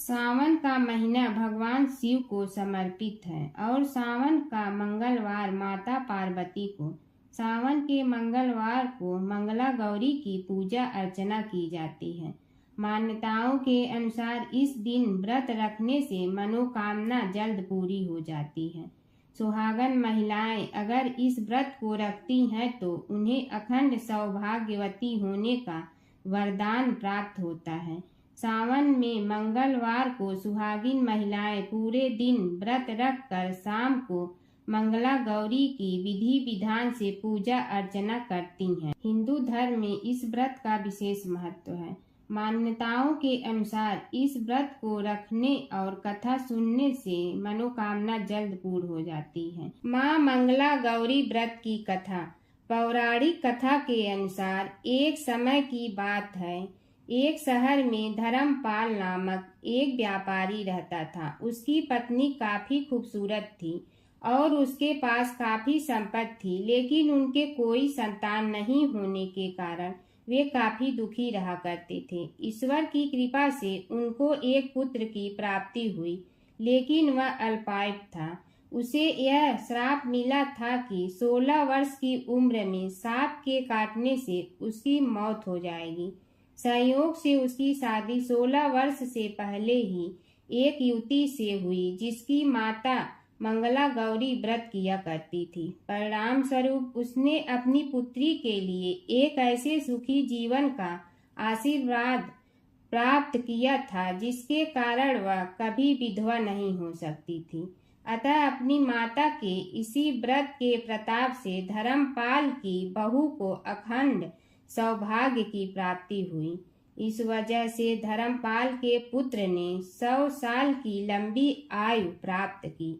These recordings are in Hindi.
सावन का महीना भगवान शिव को समर्पित है और सावन का मंगलवार माता पार्वती को। सावन के मंगलवार को मंगला गौरी की पूजा अर्चना की जाती है। मान्यताओं के अनुसार इस दिन व्रत रखने से मनोकामना जल्द पूरी हो जाती है। सुहागन महिलाएं अगर इस व्रत को रखती हैं तो उन्हें अखंड सौभाग्यवती होने का वरदान प्राप्त होता है। सावन में मंगलवार को सुहागिन महिलाएं पूरे दिन व्रत रखकर शाम को मंगला गौरी की विधि विधान से पूजा अर्चना करती हैं। हिंदू धर्म में इस व्रत का विशेष महत्व है। मान्यताओं के अनुसार इस व्रत को रखने और कथा सुनने से मनोकामना जल्द पूर्ण हो जाती है। माँ मंगला गौरी व्रत की कथा। पौराणिक कथा के अनुसार एक समय की बात है, एक शहर में धर्मपाल नामक एक व्यापारी रहता था। उसकी पत्नी काफी खूबसूरत थी और उसके पास काफी संपत्ति थी, लेकिन उनके कोई संतान नहीं होने के कारण वे काफी दुखी रहा करते थे। ईश्वर की कृपा से उनको एक पुत्र की प्राप्ति हुई, लेकिन वह अल्पायु था। उसे यह श्राप मिला था कि 16 वर्ष की उम्र में सांप के काटने से उसकी मौत हो जाएगी। संयोग से उसकी शादी 16 वर्ष से पहले ही एक युवती से हुई जिसकी माता मंगला गौरी व्रत किया करती थी। परिणाम स्वरूप उसने अपनी पुत्री के लिए एक ऐसे सुखी जीवन का आशीर्वाद प्राप्त किया था जिसके कारण वह कभी विधवा नहीं हो सकती थी। अतः अपनी माता के इसी व्रत के प्रताप से धर्मपाल की बहू को अखंड सौभाग्य की प्राप्ति हुई। इस वजह से धर्मपाल के पुत्र ने 100 साल की लंबी आयु प्राप्त की।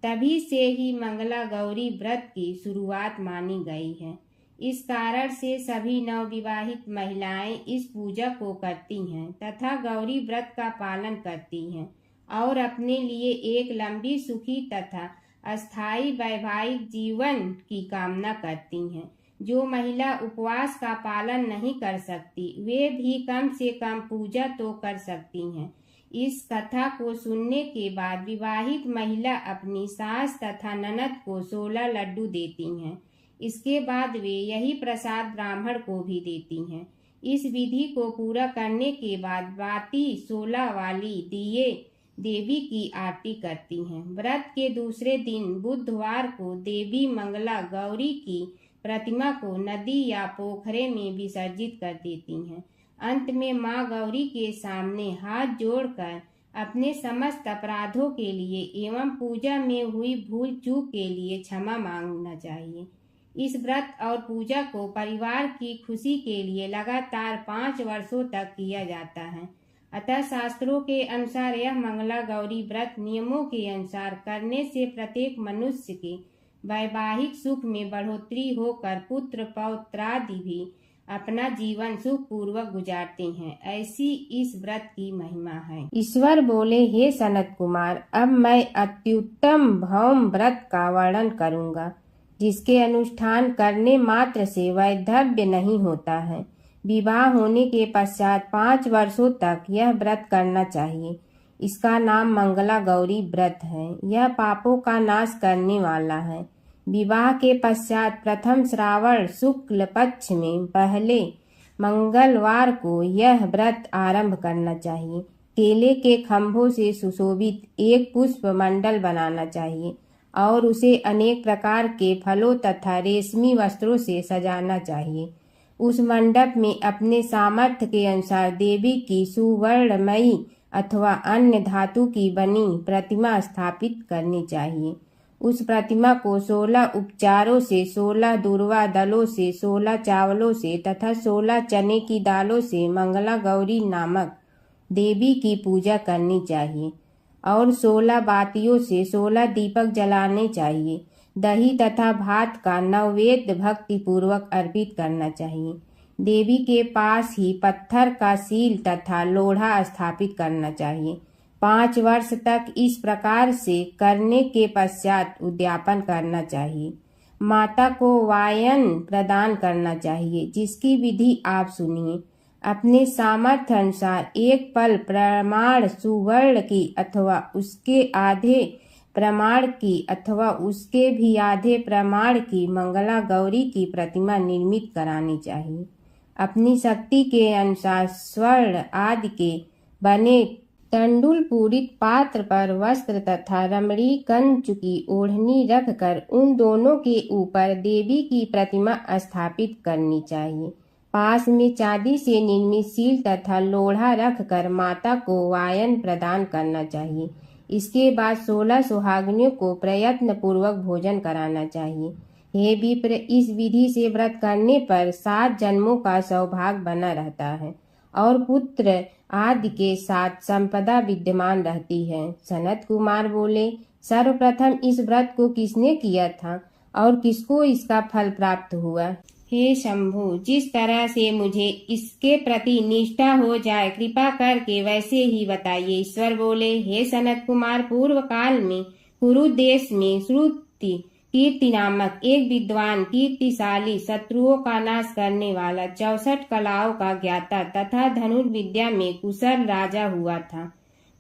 तभी से ही मंगला गौरी व्रत की शुरुआत मानी गई है। इस कारण से सभी नवविवाहित महिलाएं इस पूजा को करती हैं तथा गौरी व्रत का पालन करती हैं और अपने लिए एक लंबी सुखी तथा अस्थायी वैवाहिक जीवन की कामना करती हैं। जो महिला उपवास का पालन नहीं कर सकती वे भी कम से कम पूजा तो कर सकती हैं। इस कथा को सुनने के बाद विवाहित महिला अपनी सास तथा ननद को 16 लड्डू देती हैं। इसके बाद वे यही प्रसाद ब्राह्मण को भी देती हैं। इस विधि को पूरा करने के बाद बाती 16 वाली दिए देवी की आरती करती हैं। व्रत के दूसरे दिन बुधवार को देवी मंगला गौरी की प्रतिमा को नदी या पोखरे में विसर्जित कर देती हैं। अंत में मां गौरी के सामने हाथ जोड़कर अपने समस्त अपराधों के लिए एवं पूजा में हुई भूल चूक के लिए क्षमा मांगना चाहिए। इस व्रत और पूजा को परिवार की खुशी के लिए लगातार 5 वर्षों तक किया जाता है। अतः शास्त्रों के अनुसार यह मंगला गौरी व्रत नियमों के अनुसार करने से प्रत्येक मनुष्य के वैवाहिक सुख में बढ़ोतरी होकर पुत्र पौत्रादि भी अपना जीवन सुख पूर्वक गुजारते हैं। ऐसी इस व्रत की महिमा है। ईश्वर बोले, हे सनत कुमार, अब मैं अत्युत्तम भौम व्रत का वर्णन करूंगा, जिसके अनुष्ठान करने मात्र से वैधव्य नहीं होता है। विवाह होने के पश्चात 5 वर्षों तक यह व्रत करना चाहिए। इसका नाम मंगला गौरी व्रत है। यह पापों का नाश करने वाला है। विवाह के पश्चात प्रथम श्रावण शुक्ल पक्ष में पहले मंगलवार को यह व्रत आरंभ करना चाहिए। केले के खंभों से सुशोभित एक पुष्प मंडल बनाना चाहिए और उसे अनेक प्रकार के फलों तथा रेशमी वस्त्रों से सजाना चाहिए। उस मंडप में अपने सामर्थ्य के अनुसार देवी की सुवर्णमयी अथवा अन्य धातु की बनी प्रतिमा स्थापित करनी चाहिए। उस प्रतिमा को 16 उपचारों से, 16 दूर्वा दलों से, 16 चावलों से तथा 16 चने की दालों से मंगला गौरी नामक देवी की पूजा करनी चाहिए और 16 बातियों से 16 दीपक जलाने चाहिए। दही तथा भात का नैवेद्य भक्ति पूर्वक अर्पित करना चाहिए। देवी के पास ही पत्थर का सील तथा लोढ़ा स्थापित करना चाहिए। 5 वर्ष तक इस प्रकार से करने के पश्चात उद्यापन करना चाहिए। माता को वायन प्रदान करना चाहिए, जिसकी विधि आप सुनिए। अपने सामर्थ्य अनुसार एक पल प्रमाण सुवर्ण की अथवा उसके आधे प्रमाण की अथवा उसके भी आधे प्रमाण की मंगला गौरी की प्रतिमा निर्मित करानी चाहिए। अपनी शक्ति के अनुसार स्वर्ण आदि के बने तंडुल पूरित पात्र पर वस्त्र तथा रमणी कंचु की ओढ़नी रखकर उन दोनों के ऊपर देवी की प्रतिमा स्थापित करनी चाहिए। पास में चांदी से निर्मित सील तथा लोढ़ा रखकर माता को वायन प्रदान करना चाहिए। इसके बाद 16 सुहागिनियों को प्रयत्न पूर्वक भोजन कराना चाहिए। हे विप्र, इस विधि से व्रत करने पर 7 जन्मों का सौभाग्य बना रहता है और पुत्र आदि के साथ संपदा विद्यमान रहती है। सनत कुमार बोले, सर्वप्रथम इस व्रत को किसने किया था और किसको इसका फल प्राप्त हुआ? हे शंभु, जिस तरह से मुझे इसके प्रति निष्ठा हो जाए कृपा करके वैसे ही बताइए। ईश्वर बोले, हे सनत कुमार, पूर्व काल में कुरु देश में श्रुति कीर्ति नामक एक विद्वान कीर्तिशाली शत्रुओं का नाश करने वाला 64 कलाओं का ज्ञाता तथा धनुर्विद्या में कुशल राजा हुआ था।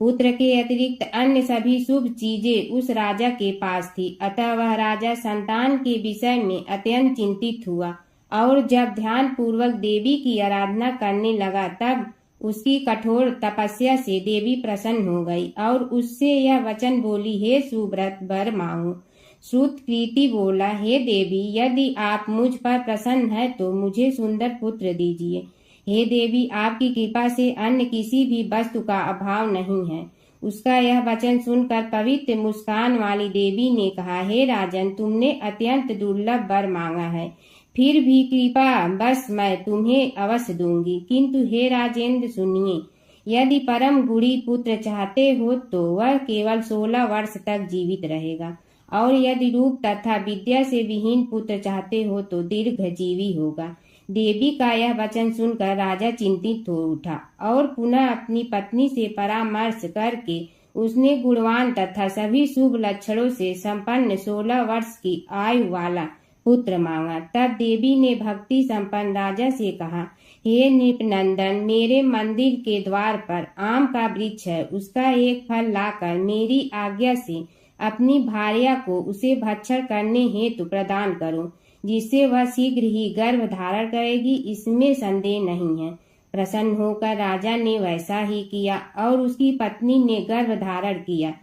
पुत्र के अतिरिक्त अन्य सभी शुभ चीजें उस राजा के पास थी। अतः वह राजा संतान के विषय में अत्यंत चिंतित हुआ और जब ध्यान पूर्वक देवी की आराधना करने लगा तब उसकी कठोर तपस्या से देवी प्रसन्न हो गई और उससे यह वचन बोली, हे सुव्रत, वर मांगो। श्रुतकीर्ति बोला, हे देवी, यदि आप मुझ पर प्रसन्न है तो मुझे सुंदर पुत्र दीजिए। हे देवी, आपकी कृपा से अन्य किसी भी वस्तु का अभाव नहीं है। उसका यह वचन सुनकर पवित्र मुस्कान वाली देवी ने कहा, हे राजन, तुमने अत्यंत दुर्लभ वर मांगा है, फिर भी कृपा बस मैं तुम्हें अवश्य दूंगी। किंतु हे राजेंद्र सुनिए, यदि परम गुणी पुत्र चाहते हो तो वह केवल 16 वर्ष तक जीवित रहेगा और यदि रूप तथा विद्या से विहीन पुत्र चाहते हो तो दीर्घजीवी होगा। देवी का यह वचन सुनकर राजा चिंतित हो उठा और पुनः अपनी पत्नी से परामर्श करके उसने गुणवान तथा सभी शुभ लक्षणों से संपन्न 16 वर्ष की आयु वाला पुत्र मांगा। तब देवी ने भक्ति संपन्न राजा से कहा, हे नृपनंदन, मेरे मंदिर के द्वार पर आम का वृक्ष है, उसका एक फल लाकर मेरी आज्ञा से अपनी भार्या को उसे भक्षण करने हेतु प्रदान करो, जिससे वह शीघ्र ही गर्भ धारण करेगी, इसमें संदेह नहीं है। प्रसन्न होकर राजा ने वैसा ही किया और उसकी पत्नी ने गर्भ धारण किया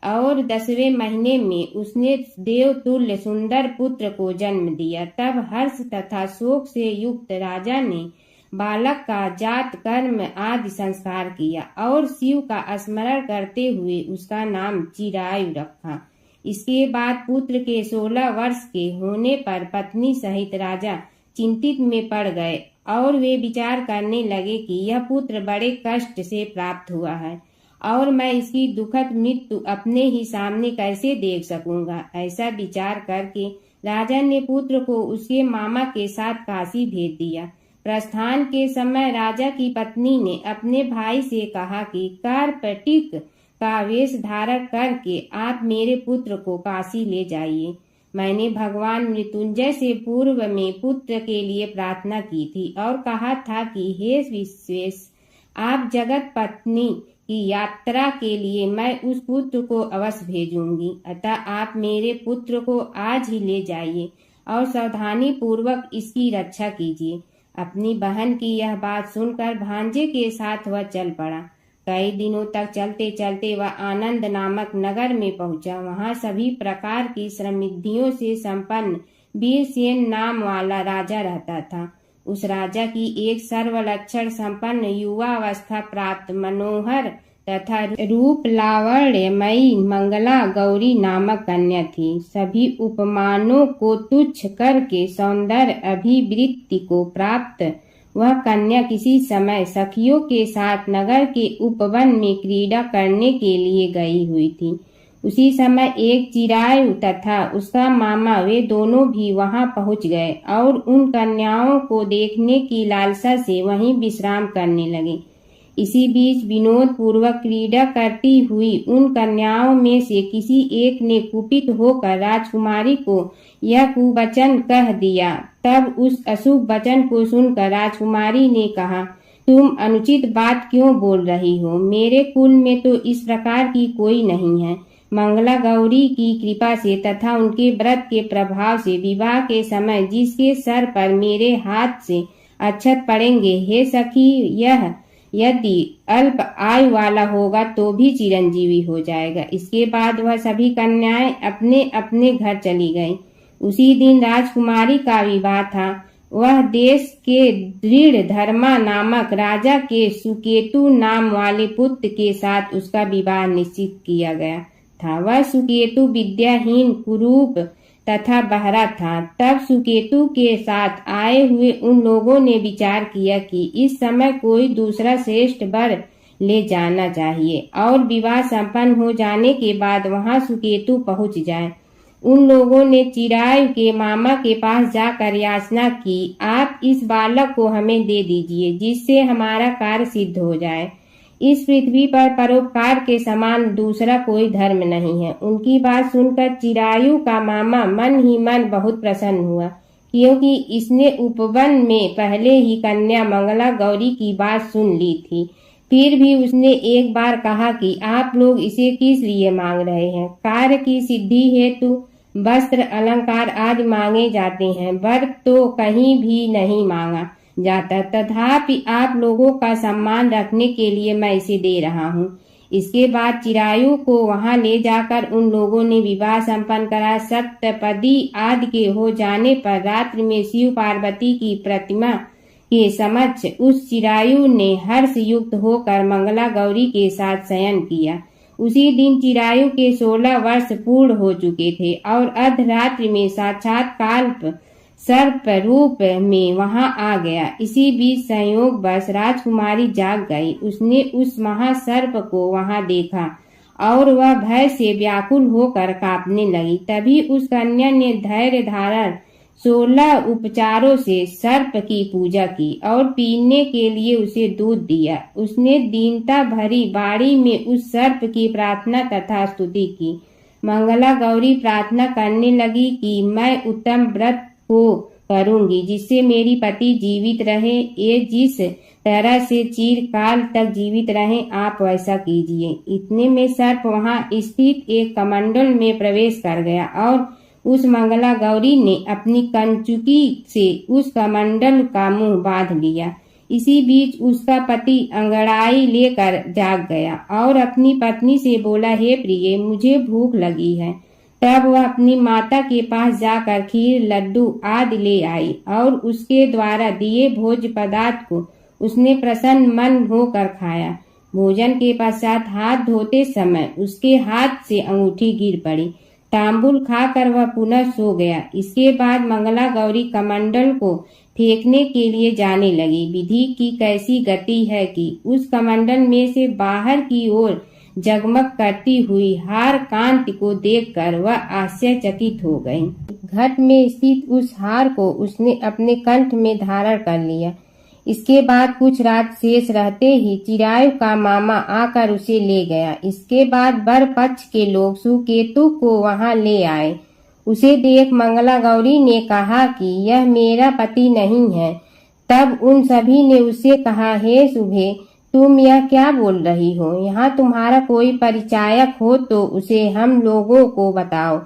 और 10वें महीने में उसने देवतुल्य सुंदर पुत्र को जन्म दिया। तब हर्ष तथा शोक से युक्त राजा ने बालक का जात कर्म आदि संस्कार किया और शिव का स्मरण करते हुए उसका नाम चिरायु रखा। इसके बाद पुत्र के 16 वर्ष के होने पर पत्नी सहित राजा चिंतित में पड़ गए और वे विचार करने लगे कि यह पुत्र बड़े कष्ट से प्राप्त हुआ है और मैं इसकी दुखद मृत्यु अपने ही सामने कैसे देख सकूंगा। ऐसा विचार करके राजा ने पुत्र को उसके मामा के साथ काशी भेज दिया। प्रस्थान के समय राजा की पत्नी ने अपने भाई से कहा कि कार्पटिक का वेश धारण करके आप मेरे पुत्र को काशी ले जाइए। मैंने भगवान मृत्युंजय से पूर्व में पुत्र के लिए प्रार्थना की थी और कहा था कि हे विश्वेश, आप जगत पत्नी की यात्रा के लिए मैं उस पुत्र को अवश्य भेजूंगी। अतः आप मेरे पुत्र को आज ही ले जाइए और सावधानी पूर्वक इसकी रक्षा कीजिए। अपनी बहन की यह बात सुनकर भांजे के साथ वह चल पड़ा। कई दिनों तक चलते चलते वह आनंद नामक नगर में पहुंचा। वहां सभी प्रकार की समृद्धियों से संपन्न वीरसेन नाम वाला राजा रहता था। उस राजा की एक सर्वलक्षण संपन्न युवावस्था प्राप्त मनोहर तथा रूप लावण्यमयी मंगला गौरी नामक कन्या थी। सभी उपमानों को तुच्छ करके सौंदर्य अभिवृत्ति को प्राप्त वह कन्या किसी समय सखियों के साथ नगर के उपवन में क्रीड़ा करने के लिए गई हुई थी। उसी समय एक चिरायु तथा उसका मामा वे दोनों भी वहां पहुंच गए और उन कन्याओं को देखने की लालसा से वहीं विश्राम करने लगे। इसी बीच विनोद पूर्वक क्रीड़ा करती हुई उन कन्याओं में से किसी एक ने कुपित होकर राजकुमारी को यह कुवचन कह दिया। तब उस अशुभ वचन को सुनकर राजकुमारी ने कहा, तुम अनुचित बात क्यों बोल रही हो? मेरे कुल में तो इस प्रकार की कोई नहीं है। मंगला गौरी की कृपा से तथा उनके व्रत के प्रभाव से विवाह के समय जिसके सर पर मेरे हाथ से अक्षत पड़ेंगे, हे सखी, यह यदि अल्प आयु वाला होगा तो भी चिरंजीवी हो जाएगा। इसके बाद वह सभी कन्याएं अपने अपने घर चली गईं। उसी दिन राजकुमारी का विवाह था। वह देश के दृढ़ धर्मा नामक राजा के सुकेतु नाम वाले पुत्र के साथ उसका विवाह निश्चित किया गया था। वह सुकेतु विद्याहीन, कुरूप तथा बहरा था। तब सुकेतु के साथ आए हुए उन लोगों ने विचार किया कि इस समय कोई दूसरा श्रेष्ठ वर ले जाना चाहिए और विवाह संपन्न हो जाने के बाद वहां सुकेतु पहुंच जाए। उन लोगों ने चिरायु के मामा के पास जाकर याचना की, आप इस बालक को हमें दे दीजिए जिससे हमारा कार्य सिद्ध हो जाए। इस पृथ्वी पर परोपकार के समान दूसरा कोई धर्म नहीं है। उनकी बात सुनकर चिरायु का मामा मन ही मन बहुत प्रसन्न हुआ, क्योंकि इसने उपवन में पहले ही कन्या मंगला गौरी की बात सुन ली थी। फिर भी उसने एक बार कहा कि आप लोग इसे किस लिए मांग रहे हैं? कार्य की सिद्धि हेतु वस्त्र, अलंकार आदि मांगे जाते हैं, वर तो कहीं भी नहीं मांगा जाता। तथापि आप लोगों का सम्मान रखने के लिए मैं इसे दे रहा हूँ। इसके बाद चिरायु को वहां ले जाकर उन लोगों ने विवाह संपन्न करा। सप्तपदी आदि के हो जाने पर रात्रि में शिव पार्वती की प्रतिमा के समक्ष उस चिरायु ने हर्ष युक्त होकर मंगला गौरी के साथ शयन किया। उसी दिन चिरायु के 16 वर्ष पूर्ण हो चुके थे और अर्धरात्रि में साक्षात काल्प सर्प रूप में वहां आ गया। इसी बीच संयोगवश राजकुमारी जाग गई। उसने उस महासर्प को वहां देखा और वह भय से व्याकुल होकर कांपने लगी। तभी उस कन्या ने धैर्य धारण 16 उपचारों से सर्प की पूजा की और पीने के लिए उसे दूध दिया। उसने दीनता भरी बाणी में उस सर्प की प्रार्थना तथा स्तुति की। मंगला गौरी प्रार्थना करने लगी कि मैं उत्तम व्रत को करूंगी जिससे मेरी पति जीवित रहे। ये जिस तरह से चिरकाल तक जीवित रहे, आप वैसा कीजिए। इतने में सर्प वहां स्थित एक कमंडल में प्रवेश कर गया और उस मंगला गौरी ने अपनी कंचुकी से उस कमंडल का मुंह बांध लिया। इसी बीच उसका पति अंगड़ाई लेकर जाग गया और अपनी पत्नी से बोला, हे प्रिय, मुझे भूख लगी है। तब वह अपनी माता के पास जाकर खीर, लड्डू आदि ले आई और उसके द्वारा दिए भोज्य पदार्थ को उसने प्रसन्न मन होकर खाया। भोजन के पश्चात हाथ धोते समय उसके हाथ से अंगूठी गिर पड़ी। तांबुल खाकर वह पुनः सो गया। इसके बाद मंगला गौरी कमंडल को फेंकने के लिए जाने लगी। विधि की कैसी गति है कि उस कमंडल में से बाहर की ओर जगमग करती हुई हार कांति को देखकर वह आश्चर्यचकित हो गई। घट में स्थित उस हार को उसने अपने कंठ में धारण कर लिया। इसके बाद कुछ रात शेष रहते ही चिरायु का मामा आकर उसे ले गया। इसके बाद वर पक्ष के लोग सुकेतु को वहां ले आए। उसे देख मंगला गौरी ने कहा कि यह मेरा पति नहीं है। तब उन सभी ने उससे कहा, हे शुभे, तुम यह क्या बोल रही हो? यहाँ तुम्हारा कोई परिचायक हो तो उसे हम लोगों को बताओ।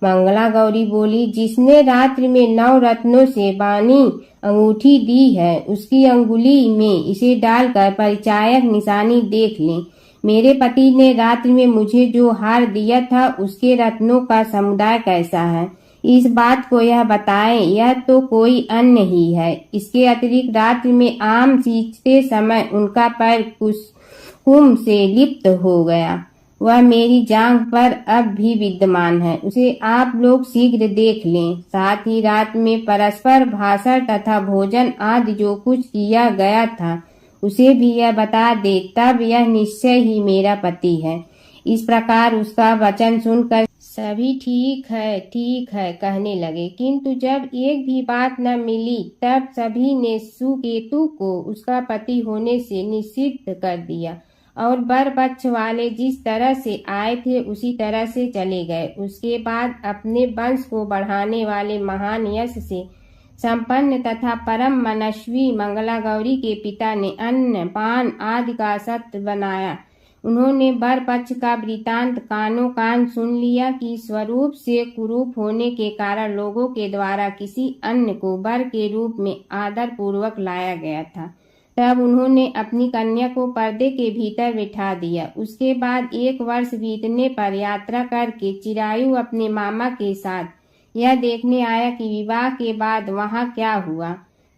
मंगला गौरी बोली, जिसने रात्रि में 9 रत्नों से बानी अंगूठी दी है, उसकी अंगुली में इसे डालकर परिचायक निशानी देख लें। मेरे पति ने रात्रि में मुझे जो हार दिया था उसके रत्नों का समुदाय कैसा है, इस बात को यह बताएं। यह तो कोई अन्य ही है। इसके अतिरिक्त रात्रि में आम सींचते समय उनका पैर कुसुम से लिप्त हो गया। वह मेरी जांघ पर अब भी विद्यमान है। उसे आप लोग शीघ्र देख लें। साथ ही रात में परस्पर भाषण तथा भोजन आदि जो कुछ किया गया था उसे भी यह बता दे, तब यह निश्चय ही मेरा पति है। इस प्रकार उसका वचन सुनकर सभी ठीक है कहने लगे। किंतु जब एक भी बात न मिली तब सभी ने सुकेतु को उसका पति होने से निश्चित कर दिया और वर पक्ष वाले जिस तरह से आए थे उसी तरह से चले गए। उसके बाद अपने वंश को बढ़ाने वाले महान यश से संपन्न तथा परम मनस्वी मंगला गौरी के पिता ने अन्न पान आदि का सत्य बनाया। उन्होंने वर पक्ष का वृतांत कानों कान सुन लिया कि स्वरूप से कुरूप होने के कारण लोगों के द्वारा किसी अन्य को वर के रूप में आदर पूर्वक लाया गया था। तब उन्होंने अपनी कन्या को पर्दे के भीतर बिठा दिया। उसके बाद 1 वर्ष बीतने पर यात्रा करके चिरायु अपने मामा के साथ यह देखने आया कि विवाह के बाद वहाँ क्या हुआ।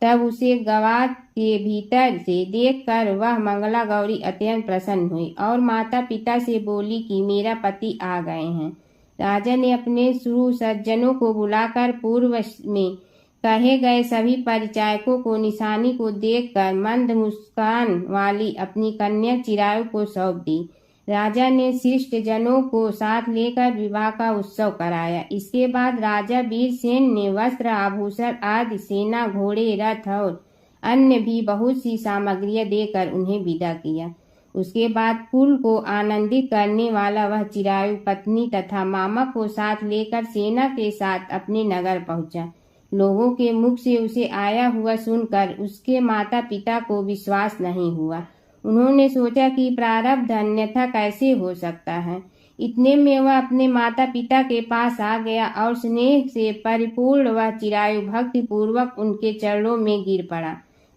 तब उसे गवा के भीतर से देखकर वह मंगला गौरी अत्यंत प्रसन्न हुई और माता पिता से बोली कि मेरा पति आ गए हैं। राजा ने अपने श्रू सज्जनों को बुलाकर पूर्व में कहे गए सभी परिचायकों को निशानी को देखकर मंद मुस्कान वाली अपनी कन्या चिरायु को सौंप दी। राजा ने शिष्ट जनों को साथ लेकर विवाह का उत्सव कराया। इसके बाद राजा वीरसेन ने वस्त्र आभूषण आदि सेना घोड़े रथ और अन्य भी बहुत सी सामग्रियां देकर उन्हें विदा किया। उसके बाद कुल को आनंदित करने वाला वह चिरायु पत्नी तथा मामा को साथ लेकर सेना के साथ अपने नगर पहुंचा। लोगों के मुख से उसे आया हुआ सुनकर उसके माता पिता को विश्वास नहीं हुआ। उन्होंने सोचा कि प्रारब्ध अन्यथा कैसे हो सकता है। इतने में वह अपने माता पिता के पास आ गया और स्नेह से परिपूर्ण वह चिरायु भक्ति पूर्वक उनके चरणों में गिर पड़ा।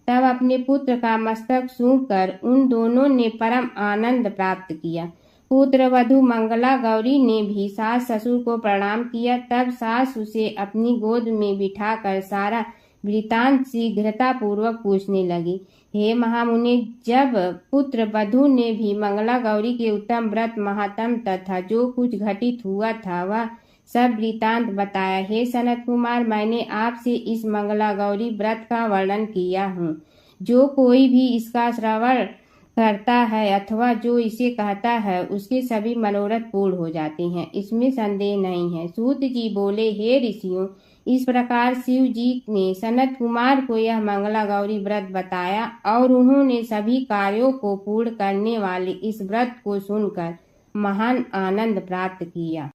तब अपने पुत्र का मस्तक सूंघकर उन दोनों ने परम आनंद प्राप्त किया। पुत्र वधू मंगला गौरी ने भी सास ससुर को प्रणाम किया। तब सास उसे अपनी गोद में बिठाकर सारा वृतांत शीघ्रता पूर्वक पूछने लगी। हे महामुनि, जब पुत्र वधू ने भी मंगला गौरी के उत्तम व्रत महात्म तथा जो कुछ घटित हुआ था वह सब वृतांत बताया। हे सनत कुमार, मैंने आपसे इस मंगला गौरी व्रत का वर्णन किया हूँ। जो कोई भी इसका श्रवण करता है अथवा जो इसे कहता है उसके सभी मनोरथ पूर्ण हो जाते हैं, इसमें संदेह नहीं है। सूत जी बोले, हे ऋषियों, इस प्रकार शिव जी ने सनत कुमार को यह मंगला गौरी व्रत बताया और उन्होंने सभी कार्यों को पूर्ण करने वाले इस व्रत को सुनकर महान आनंद प्राप्त किया।